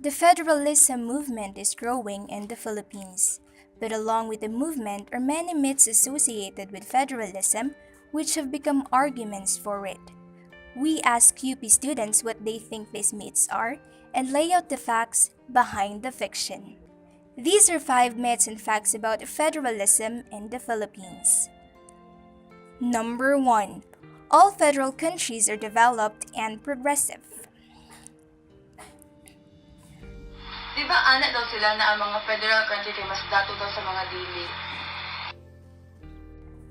The federalism movement is growing in the Philippines, but along with the movement are many myths associated with federalism which have become arguments for it. We ask UP students what they think these myths are and lay out the facts behind the fiction. These are 5 myths and facts about federalism in the Philippines. Number 1. All federal countries are developed and progressive. Di ba ana daw sila na ang mga federal country kay mas dato daw sa mga dili?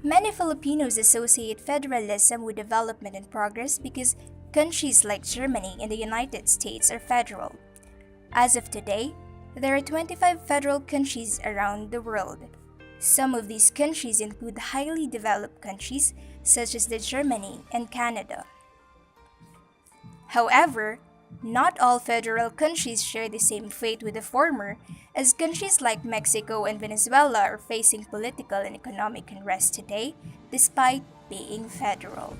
Many Filipinos associate federalism with development and progress because countries like Germany and the United States are federal. As of today, there are 25 federal countries around the world. Some of these countries include highly developed countries such as Germany and Canada. However, not all federal countries share the same fate with the former, as countries like Mexico and Venezuela are facing political and economic unrest today, despite being federal.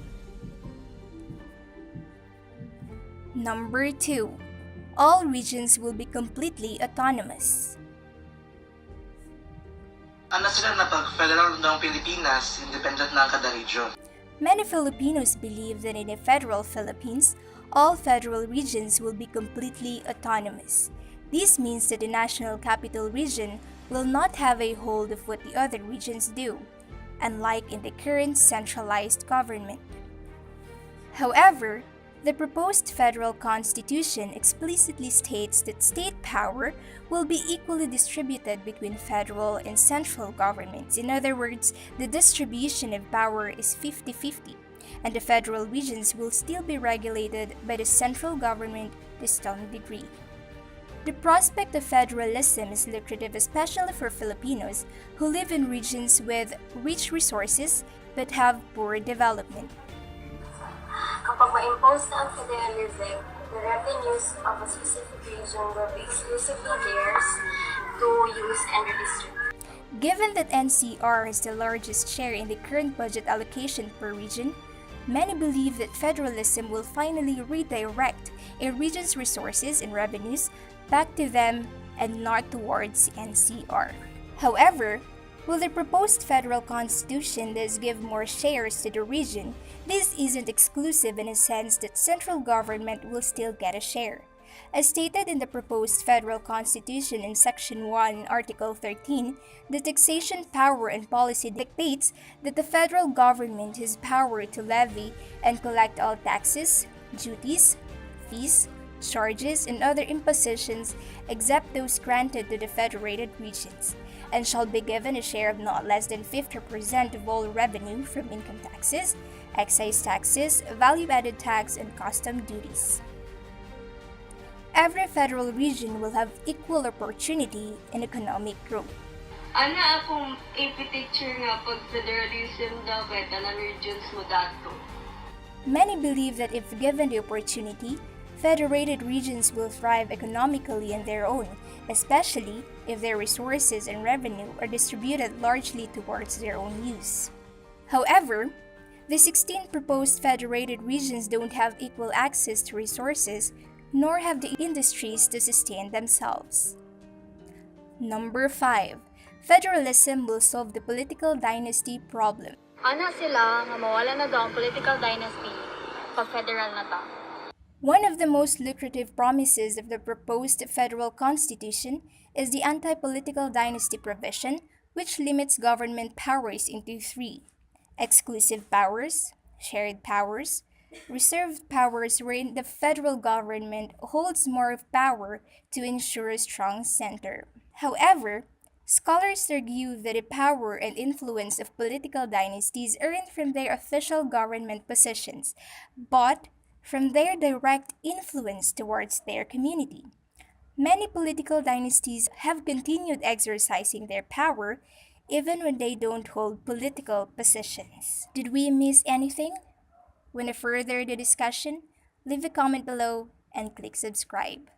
Number 2. All regions will be completely autonomous. Ano sila na pag federal ng Pilipinas, independent na ang kada region? Many Filipinos believe that in a federal Philippines, all federal regions will be completely autonomous. This means that the National Capital Region will not have a hold of what the other regions do, unlike in the current centralized government. However, the proposed federal constitution explicitly states that state power will be equally distributed between federal and central governments. In other words, the distribution of power is 50-50. And the federal regions will still be regulated by the central government to some degree. The prospect of federalism is lucrative especially for Filipinos who live in regions with rich resources but have poor development. Kapag ma-impose na ang federalism, the revenues of a specific region will be exclusively theirs to use and redistribute. Given that NCR has the largest share in the current budget allocation per region, many believe that federalism will finally redirect a region's resources and revenues back to them and not towards NCR. However, while the proposed federal constitution does give more shares to the region, this isn't exclusive in a sense that central government will still get a share. As stated in the proposed federal constitution in Section 1, Article 13, the taxation power and policy dictates that the federal government has power to levy and collect all taxes, duties, fees, charges, and other impositions except those granted to the federated regions, and shall be given a share of not less than 50% of all revenue from income taxes, excise taxes, value-added tax, and custom duties. Every federal region will have equal opportunity in economic growth. Ana akong picture nga pag federalism daw kay tanang regions mo dato. Many believe that if given the opportunity, federated regions will thrive economically on their own, especially if their resources and revenue are distributed largely towards their own use. However, the 16 proposed federated regions don't have equal access to resources, nor have the industries to sustain themselves. Number 5. Federalism will solve the political dynasty problem. Ana sila nga mawala na daw ang political dynasty pag federal na ta. One of the most lucrative promises of the proposed federal constitution is the anti-political dynasty provision, which limits government powers into 3: exclusive powers, shared powers, reserved powers wherein the federal government holds more power to ensure a strong center. However, scholars argue that the power and influence of political dynasties aren't from their official government positions, but from their direct influence towards their community. Many political dynasties have continued exercising their power even when they don't hold political positions. Did we miss anything? Want to further the discussion? Leave a comment below and click subscribe.